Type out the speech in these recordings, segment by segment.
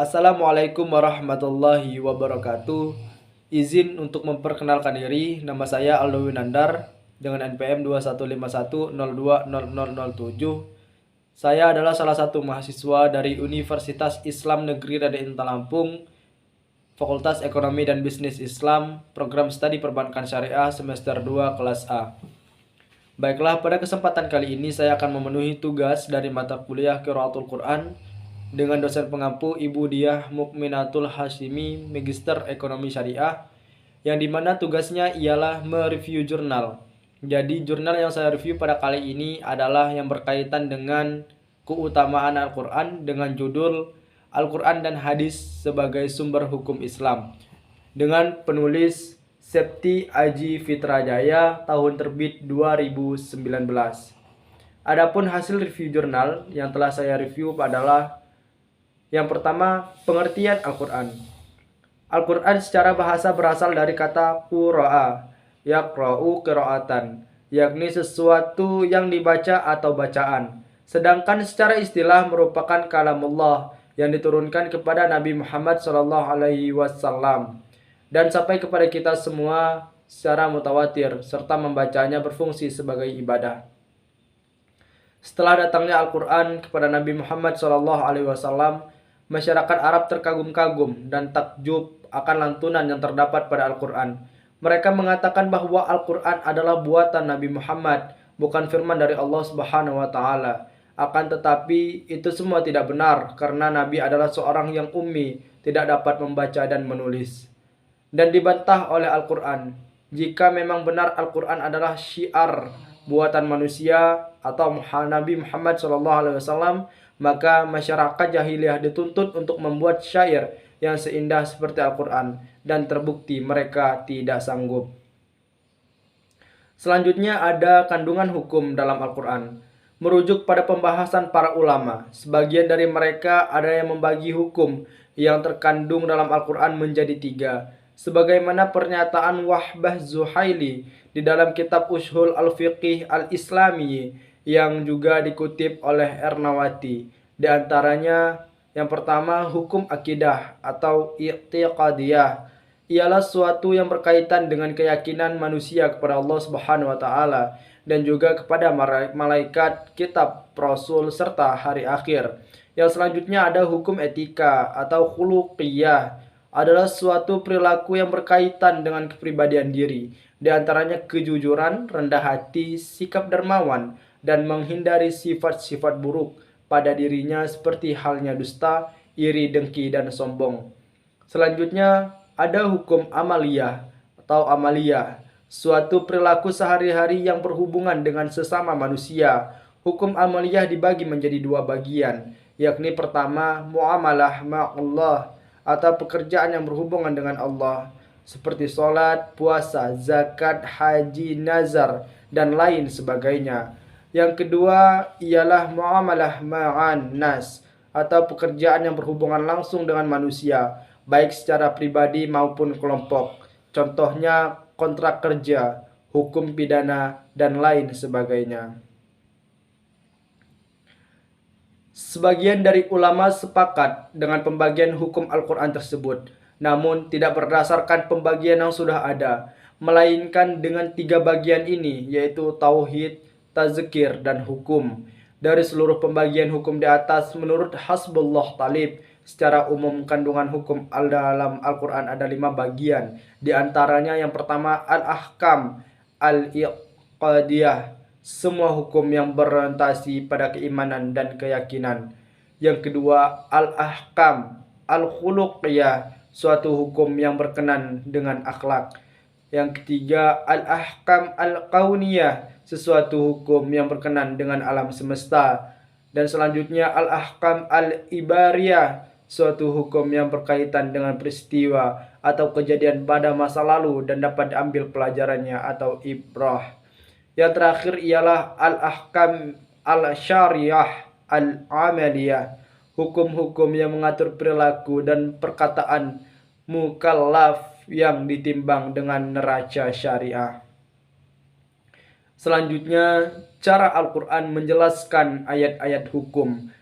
Assalamualaikum warahmatullahi wabarakatuh. Izin untuk memperkenalkan diri, nama saya Aldo Winandar dengan NPM 2151020007. Saya adalah salah satu mahasiswa dari Universitas Islam Negeri Raden Intan Lampung, Fakultas Ekonomi dan Bisnis Islam, Program Studi Perbankan Syariah semester 2 kelas A. Baiklah, pada kesempatan kali ini saya akan memenuhi tugas dari mata kuliah Qiraatul Quran dengan dosen pengampu Ibu Diah Mukminatul Hashimi, Magister Ekonomi Syariah, yang dimana tugasnya ialah mereview jurnal. Jadi jurnal yang saya review pada kali ini adalah yang berkaitan dengan keutamaan Al-Quran dengan judul Al-Quran dan Hadis sebagai sumber hukum Islam dengan penulis Septi Aji Fitrajaya, tahun terbit 2019. Adapun hasil review jurnal yang telah saya review adalah yang pertama, pengertian Al-Quran. Al-Quran secara bahasa berasal dari kata qura'a, yaqra'u qira'atan, yakni sesuatu yang dibaca atau bacaan. Sedangkan secara istilah merupakan kalamullah yang diturunkan kepada Nabi Muhammad SAW dan sampai kepada kita semua secara mutawatir serta membacanya berfungsi sebagai ibadah. Setelah datangnya Al-Quran kepada Nabi Muhammad SAW, masyarakat Arab terkagum-kagum dan takjub akan lantunan yang terdapat pada Al-Quran. Mereka mengatakan bahwa Al-Quran adalah buatan Nabi Muhammad, bukan firman dari Allah Subhanahu wa Ta'ala. Akan tetapi itu semua tidak benar karena Nabi adalah seorang yang ummi, tidak dapat membaca dan menulis. Dan dibantah oleh Al-Quran, jika memang benar Al-Quran adalah syiar buatan manusia atau Nabi Muhammad SAW, maka masyarakat jahiliyah dituntut untuk membuat syair yang seindah seperti Al-Quran, dan terbukti mereka tidak sanggup. Selanjutnya ada kandungan hukum dalam Al-Quran. Merujuk pada pembahasan para ulama, sebagian dari mereka ada yang membagi hukum yang terkandung dalam Al-Quran menjadi 3, sebagaimana pernyataan Wahbah Zuhaili di dalam kitab Ushul Al-Fiqih Al-Islami yang juga dikutip oleh Ernawati. Di antaranya yang pertama, hukum akidah atau i'tiqadiyah ialah suatu yang berkaitan dengan keyakinan manusia kepada Allah Subhanahu wa Ta'ala dan juga kepada malaikat, kitab, rasul serta hari akhir. Yang selanjutnya ada hukum etika atau khuluqiyah, adalah suatu perilaku yang berkaitan dengan kepribadian diri, di antaranya kejujuran, rendah hati, sikap dermawan, dan menghindari sifat-sifat buruk pada dirinya seperti halnya dusta, iri, dengki, dan sombong. Selanjutnya ada hukum amaliyah atau amaliyah, suatu perilaku sehari-hari yang berhubungan dengan sesama manusia. Hukum amaliyah dibagi menjadi 2 bagian, yakni pertama, muamalah ma'allah atau pekerjaan yang berhubungan dengan Allah, seperti sholat, puasa, zakat, haji, nazar, dan lain sebagainya. Yang kedua ialah muamalah ma'an nas atau pekerjaan yang berhubungan langsung dengan manusia, baik secara pribadi maupun kelompok. Contohnya kontrak kerja, hukum pidana, dan lain sebagainya. Sebagian dari ulama sepakat dengan pembagian hukum Al-Quran tersebut, namun tidak berdasarkan pembagian yang sudah ada, melainkan dengan 3 bagian ini, yaitu tauhid, tazkir, dan hukum. Dari seluruh pembagian hukum di atas, menurut Hasbullah Talib, secara umum kandungan hukum dalam Al-Quran ada 5 bagian. Di antaranya yang pertama, al-ahkam al-iqadiyah, semua hukum yang berorientasi pada keimanan dan keyakinan. Yang kedua, al-ahkam al-khuluqiyah, suatu hukum yang berkenan dengan akhlak. Yang ketiga, al-ahkam al-kauniyah, sesuatu hukum yang berkenan dengan alam semesta. Dan selanjutnya al-ahkam al-ibariyah, suatu hukum yang berkaitan dengan peristiwa atau kejadian pada masa lalu dan dapat diambil pelajarannya atau ibrah. Yang terakhir ialah al-ahkam al-syariah al-amaliyah, hukum-hukum yang mengatur perilaku dan perkataan mukallaf yang ditimbang dengan neraca syariah. Selanjutnya, cara Al-Quran menjelaskan ayat-ayat hukum.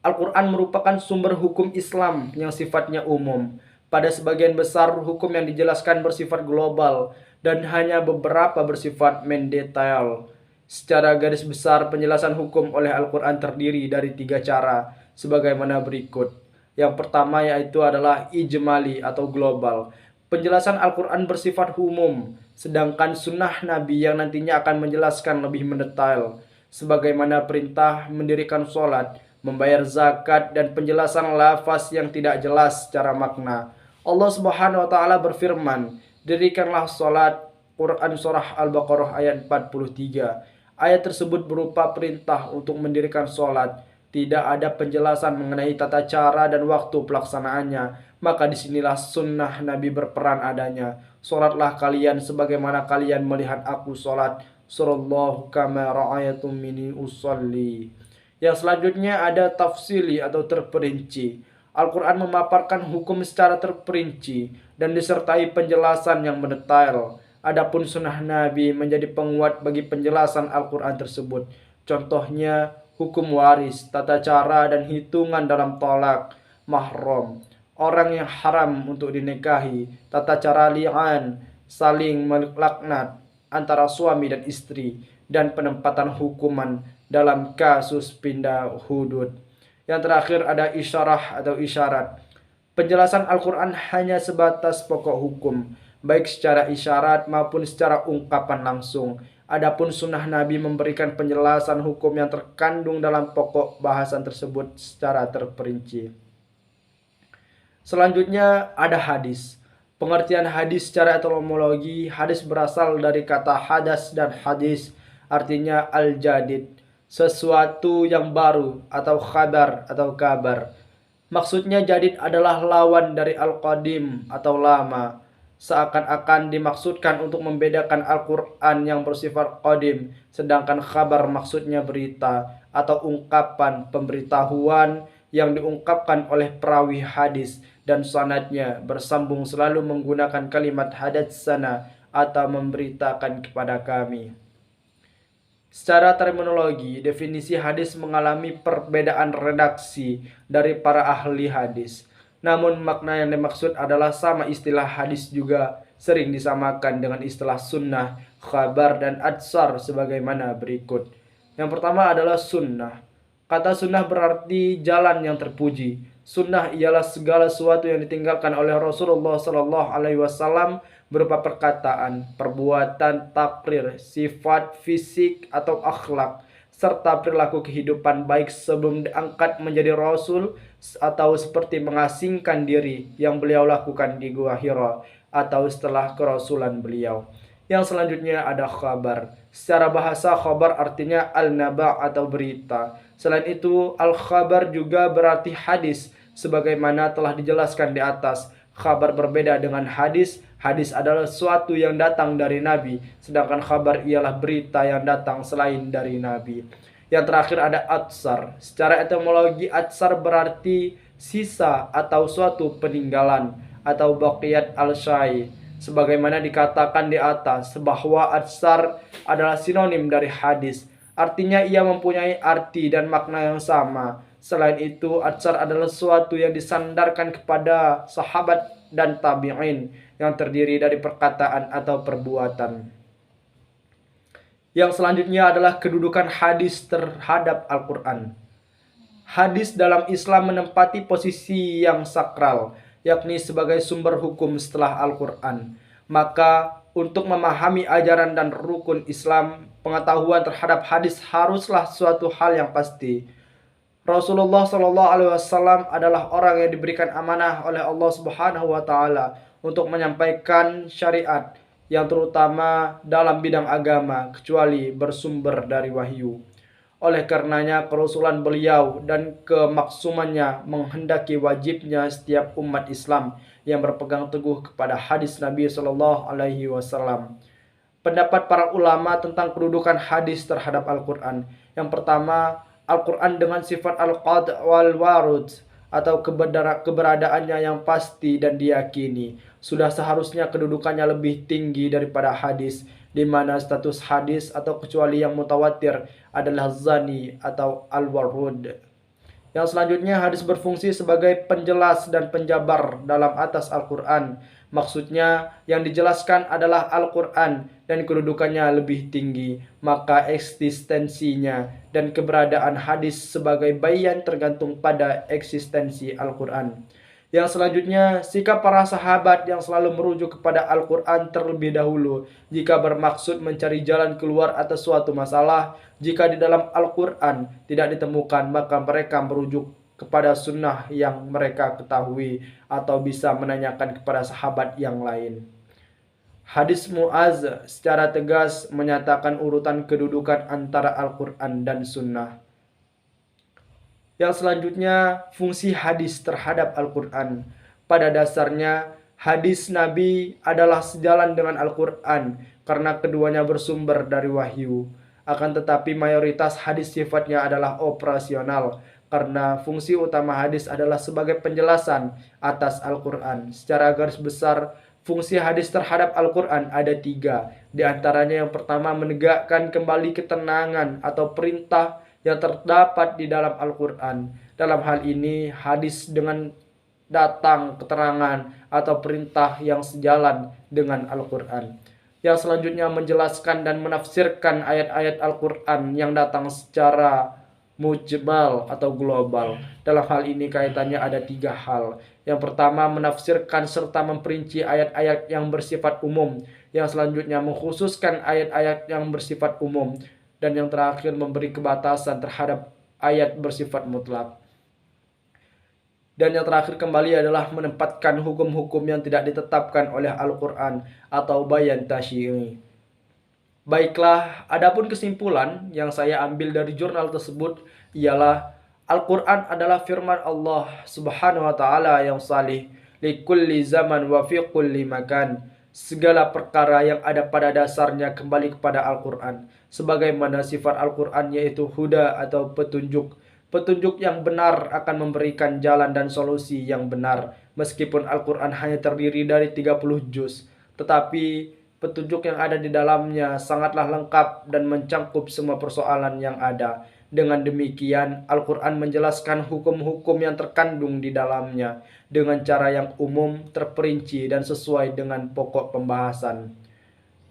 Al-Quran merupakan sumber hukum Islam yang sifatnya umum. Pada sebagian besar, hukum yang dijelaskan bersifat global dan hanya beberapa bersifat mendetail. Secara garis besar, penjelasan hukum oleh Al-Quran terdiri dari 3 cara, sebagaimana berikut. Yang pertama yaitu adalah ijmali atau global. Penjelasan Al-Quran bersifat umum, sedangkan sunnah Nabi yang nantinya akan menjelaskan lebih mendetail. Sebagaimana perintah mendirikan sholat, membayar zakat, dan penjelasan lafaz yang tidak jelas secara makna. Allah Subhanahu wa taala berfirman, "Dirikanlah salat." Quran surah Al-Baqarah ayat 43. Ayat tersebut berupa perintah untuk mendirikan salat. Tidak ada penjelasan mengenai tata cara dan waktu pelaksanaannya. Maka disinilah sunnah Nabi berperan adanya. Salatlah kalian sebagaimana kalian melihat aku salat. Sallallahu kama ra'aytum minni usolli. Yang selanjutnya ada tafsili atau terperinci. Al-Quran memaparkan hukum secara terperinci dan disertai penjelasan yang mendetail. Adapun sunnah Nabi menjadi penguat bagi penjelasan Al-Quran tersebut. Contohnya hukum waris, tata cara dan hitungan dalam talak, mahram, orang yang haram untuk dinikahi, tata cara li'an, saling melaknat antara suami dan istri, dan penempatan hukuman dalam kasus pindah hudud. Yang terakhir ada isyarah atau isyarat. Penjelasan Al-Quran hanya sebatas pokok hukum, baik secara isyarat maupun secara ungkapan langsung. Adapun sunnah Nabi memberikan penjelasan hukum yang terkandung dalam pokok bahasan tersebut secara terperinci. Selanjutnya ada hadis. Pengertian hadis secara etimologi, hadis berasal dari kata hadas dan hadis, artinya al-jadid, sesuatu yang baru atau khabar atau kabar. Maksudnya jadid adalah lawan dari al-qadim atau lama. Seakan-akan dimaksudkan untuk membedakan Al-Quran yang bersifat qadim, sedangkan khabar maksudnya berita atau ungkapan pemberitahuan yang diungkapkan oleh perawi hadis dan sanadnya bersambung selalu menggunakan kalimat hadatsana atau memberitakan kepada kami. Secara terminologi, definisi hadis mengalami perbedaan redaksi dari para ahli hadis. Namun makna yang dimaksud adalah sama. Istilah hadis juga sering disamakan dengan istilah sunnah, khabar, dan atsar sebagaimana berikut. Yang pertama adalah sunnah. Kata sunnah berarti jalan yang terpuji. Sunnah ialah segala sesuatu yang ditinggalkan oleh Rasulullah SAW berupa perkataan, perbuatan, takrir, sifat, fisik, atau akhlak, serta perilaku kehidupan baik sebelum diangkat menjadi Rasul atau seperti mengasingkan diri yang beliau lakukan di Gua Hira atau setelah kerasulan beliau. Yang selanjutnya ada khabar. Secara bahasa khabar artinya al-naba atau berita. Selain itu al-khabar juga berarti hadis sebagaimana telah dijelaskan di atas. Khabar berbeda dengan hadis. Hadis adalah sesuatu yang datang dari Nabi, sedangkan khabar ialah berita yang datang selain dari Nabi. Yang terakhir ada atsar. Secara etimologi atsar berarti sisa atau suatu peninggalan atau baqiyat al-syai. Sebagaimana dikatakan di atas bahwa atsar adalah sinonim dari hadis. Artinya ia mempunyai arti dan makna yang sama. Selain itu, atsar adalah sesuatu yang disandarkan kepada sahabat dan tabi'in yang terdiri dari perkataan atau perbuatan. Yang selanjutnya adalah kedudukan hadis terhadap Al-Quran. Hadis dalam Islam menempati posisi yang sakral, yakni sebagai sumber hukum setelah Al-Quran. Maka untuk memahami ajaran dan rukun Islam, pengetahuan terhadap hadis haruslah suatu hal yang pasti. Rasulullah SAW adalah orang yang diberikan amanah oleh Allah Subhanahu wa taala untuk menyampaikan syariat yang terutama dalam bidang agama kecuali bersumber dari wahyu. Oleh karenanya kerasulan beliau dan kemaksumannya menghendaki wajibnya setiap umat Islam yang berpegang teguh kepada hadis Nabi SAW. Pendapat para ulama tentang kedudukan hadis terhadap Al-Quran. Yang pertama, Al-Quran dengan sifat al-qad wal warud atau keberadaannya yang pasti dan diyakini, sudah seharusnya kedudukannya lebih tinggi daripada hadis, di mana status hadis atau kecuali yang mutawatir adalah zani atau al-warud. Yang selanjutnya, hadis berfungsi sebagai penjelas dan penjabar dalam atas Al-Quran. Maksudnya, yang dijelaskan adalah Al-Quran dan kedudukannya lebih tinggi, maka eksistensinya dan keberadaan hadis sebagai bayan tergantung pada eksistensi Al-Quran. Yang selanjutnya, sikap para sahabat yang selalu merujuk kepada Al-Quran terlebih dahulu jika bermaksud mencari jalan keluar atas suatu masalah. Jika di dalam Al-Quran tidak ditemukan, maka mereka merujuk kepada sunnah yang mereka ketahui atau bisa menanyakan kepada sahabat yang lain. Hadis Mu'az secara tegas menyatakan urutan kedudukan antara Al-Quran dan sunnah. Yang selanjutnya, fungsi hadis terhadap Al-Quran. Pada dasarnya, hadis Nabi adalah sejalan dengan Al-Quran karena keduanya bersumber dari wahyu. Akan tetapi mayoritas hadis sifatnya adalah operasional karena fungsi utama hadis adalah sebagai penjelasan atas Al-Quran. Secara garis besar, fungsi hadis terhadap Al-Quran ada 3. Di antaranya yang pertama, menegakkan kembali ketenangan atau perintah yang terdapat di dalam Al-Quran. Dalam hal ini, hadis dengan datang keterangan atau perintah yang sejalan dengan Al-Quran. Yang selanjutnya, menjelaskan dan menafsirkan ayat-ayat Al-Quran yang datang secara mujmal atau global. Dalam hal ini kaitannya ada 3 hal. Yang pertama, menafsirkan serta memperinci ayat-ayat yang bersifat umum. Yang selanjutnya, mengkhususkan ayat-ayat yang bersifat umum. Dan yang terakhir, memberi kebatasan terhadap ayat bersifat mutlak. Dan yang terakhir kembali adalah menempatkan hukum-hukum yang tidak ditetapkan oleh Al-Quran atau bayan tasyri'i. Baiklah, adapun kesimpulan yang saya ambil dari jurnal tersebut ialah Al-Quran adalah firman Allah Subhanahu wa Ta'ala yang salih, likulli zaman wa fi kulli makan. Segala perkara yang ada pada dasarnya kembali kepada Al-Quran. Sebagaimana sifat Al-Quran yaitu huda atau petunjuk. Petunjuk yang benar akan memberikan jalan dan solusi yang benar. Meskipun Al-Quran hanya terdiri dari 30 juz. Tetapi petunjuk yang ada di dalamnya sangatlah lengkap dan mencangkup semua persoalan yang ada. Dengan demikian, Al-Quran menjelaskan hukum-hukum yang terkandung di dalamnya dengan cara yang umum, terperinci, dan sesuai dengan pokok pembahasan.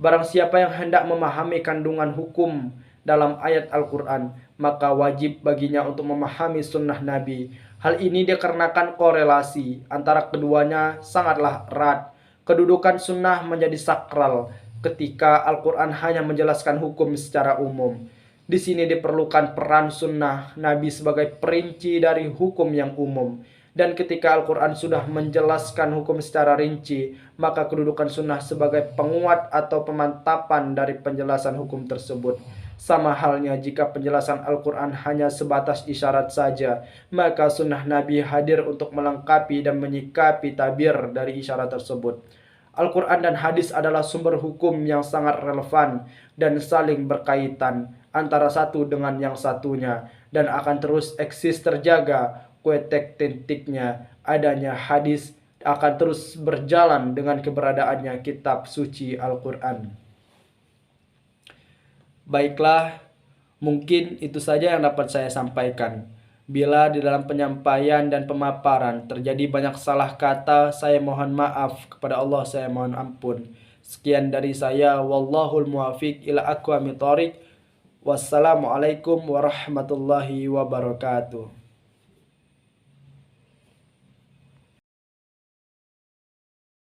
Barang siapa yang hendak memahami kandungan hukum dalam ayat Al-Quran, maka wajib baginya untuk memahami sunnah Nabi. Hal ini dikarenakan korelasi antara keduanya sangatlah erat. Kedudukan sunnah menjadi sakral ketika Al-Quran hanya menjelaskan hukum secara umum. Di sini diperlukan peran sunnah Nabi sebagai perinci dari hukum yang umum. Dan ketika Al-Quran sudah menjelaskan hukum secara rinci, maka kedudukan sunnah sebagai penguat atau pemantapan dari penjelasan hukum tersebut. Sama halnya jika penjelasan Al-Quran hanya sebatas isyarat saja, maka sunnah Nabi hadir untuk melengkapi dan menyikapi tabir dari isyarat tersebut. Al-Quran dan hadis adalah sumber hukum yang sangat relevan dan saling berkaitan antara satu dengan yang satunya, dan akan terus eksis terjaga kuetek-tentiknya. Adanya hadis akan terus berjalan dengan keberadaannya kitab suci Al-Quran. Baiklah, mungkin itu saja yang dapat saya sampaikan. Bila di dalam penyampaian dan pemaparan terjadi banyak salah kata, saya mohon maaf. Kepada Allah saya mohon ampun. Sekian dari saya. Wallahul muwafiq ila aqwamit thoriq. Wassalamualaikum warahmatullahi wabarakatuh.